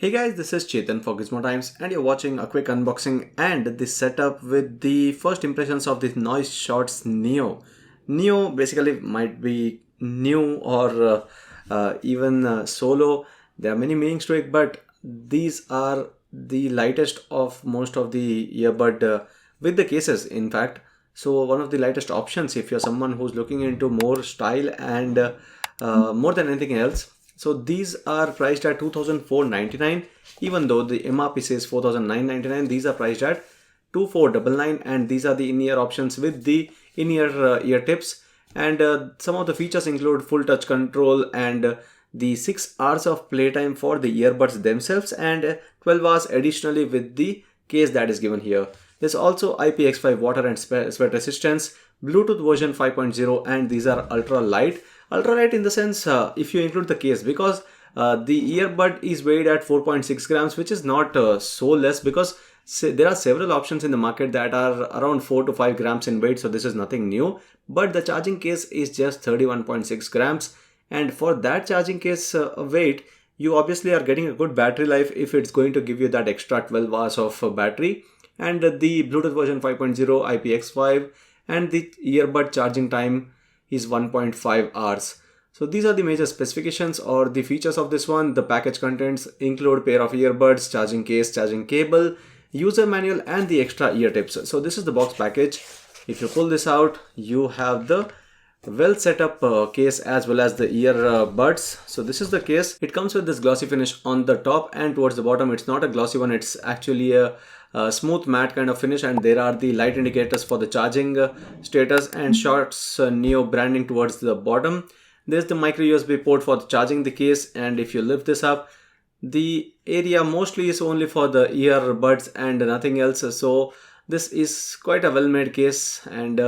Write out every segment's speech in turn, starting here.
Hey guys, this is Chetan for Gizmo Times and you're watching a quick unboxing and the setup with the first impressions of this Noise Shots Neo. Neo basically might be new or even solo. There are many meanings to it, but these are the lightest of most of the earbud with the cases in fact. So one of the lightest options if you're someone who's looking into more style and more than anything else. So these are priced at 2,499, even though the MRP says 4,999. These are priced at 2,499, and these are the in-ear options with the in-ear ear tips. And some of the features include full touch control and the 6 hours of playtime for the earbuds themselves, and 12 hours additionally with the case that is given here. There's also IPX5 water and sweat resistance, Bluetooth version 5.0, and these are ultra light. Ultra light in the sense if you include the case, because the earbud is weighed at 4.6 grams, which is not so less, because there are several options in the market that are around 4 to 5 grams in weight, so this is nothing new. But the charging case is just 31.6 grams, and for that charging case weight, you obviously are getting a good battery life if it's going to give you that extra 12 hours of battery. And the Bluetooth version 5.0, IPX5, and the earbud charging time is 1.5 hours. So these are the major specifications or the features of this one. The package contents include pair of earbuds, charging case, charging cable, user manual, and the extra ear tips. So this is the box package. If you pull this out, you have the well set up case as well as the earbuds. So this is the case. It comes with this glossy finish on the top, and towards the bottom it's not a glossy one, it's actually a smooth matte kind of finish, and there are the light indicators for the charging status and Shots Neo branding towards the bottom. There's the micro USB port for charging the case, and if you lift this up, the area mostly is only for the earbuds and nothing else. So this is quite a well made case, and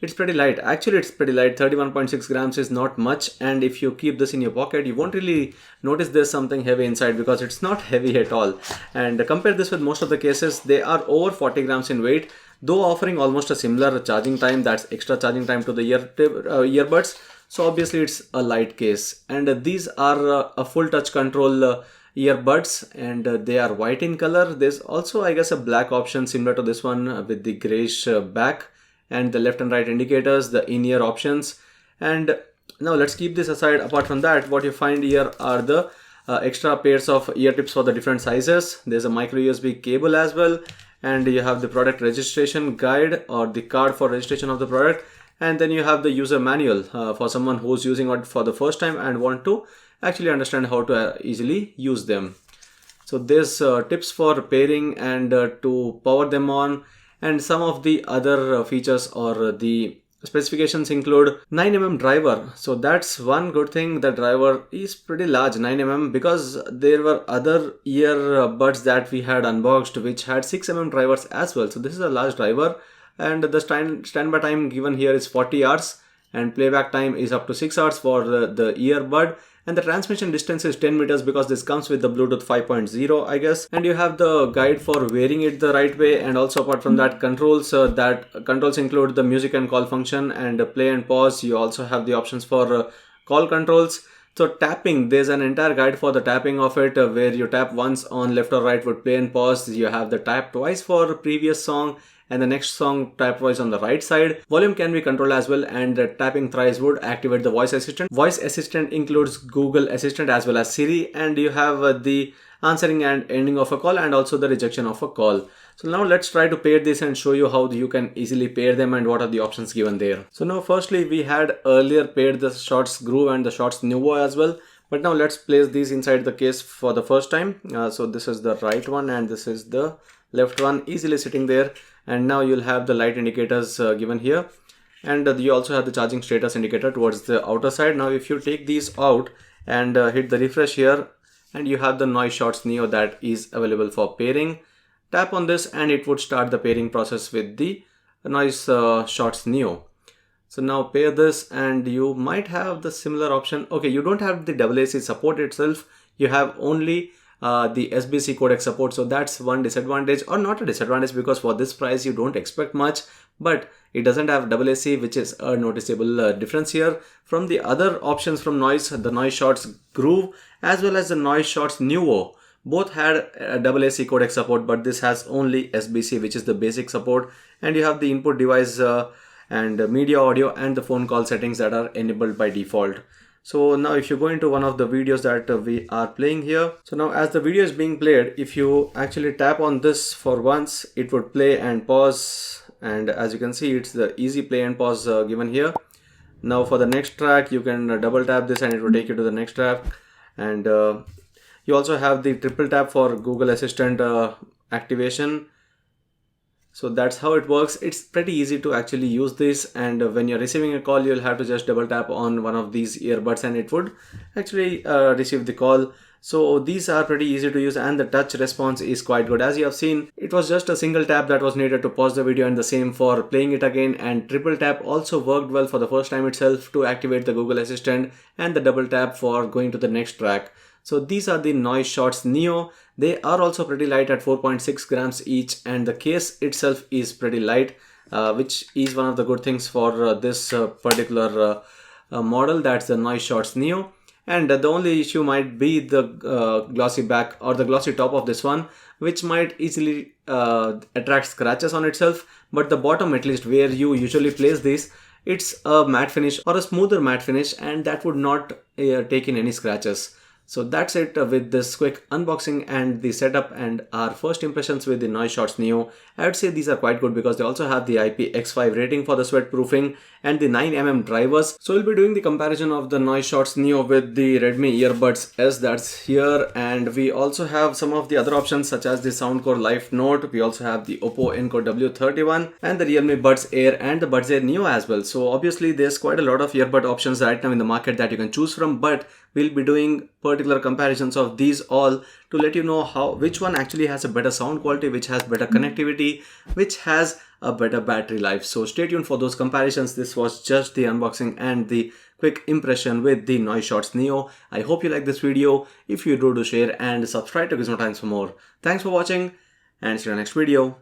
it's pretty light. Actually, it's pretty light. 31.6 grams is not much, and if you keep this in your pocket, you won't really notice there's something heavy inside, because it's not heavy at all. And compare this with most of the cases, they are over 40 grams in weight, though offering almost a similar charging time, that's extra charging time to the earbuds. So obviously it's a light case, and these are a full touch control earbuds, and they are white in color. There's also, I guess, a black option similar to this one with the grayish back, and the left and right indicators, the in-ear options. And now let's keep this aside. Apart from that, what you find here are the extra pairs of ear tips for the different sizes. There's a micro USB cable as well, and you have the product registration guide or the card for registration of the product, and then you have the user manual for someone who's using it for the first time and want to actually understand how to easily use them. So there's tips for pairing and to power them on. And some of the other features or the specifications include 9mm driver. So that's one good thing. The driver is pretty large, 9mm, because there were other earbuds that we had unboxed which had 6mm drivers as well. So this is a large driver, and the standby time given here is 40 hours, and playback time is up to 6 hours for the earbud. And the transmission distance is 10 meters because this comes with the Bluetooth 5.0, I guess. And you have the guide for wearing it the right way, and also apart from that, controls include the music and call function and play and pause. You also have the options for call controls. So tapping, there's an entire guide for the tapping of it, where you tap once on left or right would play and pause. You have the tap twice for previous song, and the next song tap twice on the right side. Volume can be controlled as well, and tapping thrice would activate the voice assistant. Voice assistant includes Google Assistant as well as Siri, and you have the answering and ending of a call, and also the rejection of a call. So now let's try to pair this and show you how you can easily pair them and what are the options given there. So now firstly, we had earlier paired the Shots Groove and the Shots Neo as well, but now let's place these inside the case for the first time. So this is the right one and this is the left one, easily sitting there. And now you'll have the light indicators given here, and you also have the charging status indicator towards the outer side. Now if you take these out and hit the refresh here, and you have the Noise Shots Neo that is available for pairing. Tap on this and it would start the pairing process with the Noise Shots Neo. So now pair this, and you might have the similar option. Okay, you don't have the AAC support itself, you have only the SBC codec support. So that's one disadvantage, or not a disadvantage, because for this price you don't expect much, but it doesn't have AAC, which is a noticeable difference here from the other options from Noise, the Noise Shots Groove as well as the Noise Shots Neo. Both had a AAC codec support, but this has only SBC, which is the basic support, and you have the input device and media audio and the phone call settings that are enabled by default. So now if you go into one of the videos that we are playing here, so now as the video is being played, if you actually tap on this for once, it would play and pause, and as you can see, it's the easy play and pause given here. Now for the next track, you can double tap this and it will take you to the next track, and you also have the triple tap for Google Assistant activation. So that's how it works. It's pretty easy to actually use this, and when you're receiving a call, you'll have to just double tap on one of these earbuds and it would actually receive the call. So these are pretty easy to use, and the touch response is quite good. As you have seen, it was just a single tap that was needed to pause the video, and the same for playing it again, and triple tap also worked well for the first time itself to activate the Google Assistant, and the double tap for going to the next track. So these are the Noise Shots Neo. They are also pretty light at 4.6 grams each, and the case itself is pretty light, which is one of the good things for this particular model. That's the Noise Shots Neo. And the only issue might be the glossy back or the glossy top of this one, which might easily attract scratches on itself. But the bottom, at least where you usually place this, it's a matte finish or a smoother matte finish, and that would not take in any scratches. So that's it with this quick unboxing and the setup and our first impressions with the Noise Shots Neo. I would say these are quite good because they also have the IPX5 rating for the sweat proofing and the 9mm drivers. So we'll be doing the comparison of the Noise Shots Neo with the Redmi Earbuds S that's here, and we also have some of the other options such as the Soundcore Life Note. We also have the Oppo Enco W31 and the Realme Buds Air and the Buds Air Neo as well. So obviously there's quite a lot of earbud options right now in the market that you can choose from, but we'll be doing particular comparisons of these all to let you know which one actually has a better sound quality, which has better connectivity, which has a better battery life. So stay tuned for those comparisons. This was just the unboxing and the quick impression with the Noise Shots Neo. I hope you like this video. If you do share and subscribe to Gizmo Times for more. Thanks for watching, and see you in the next video.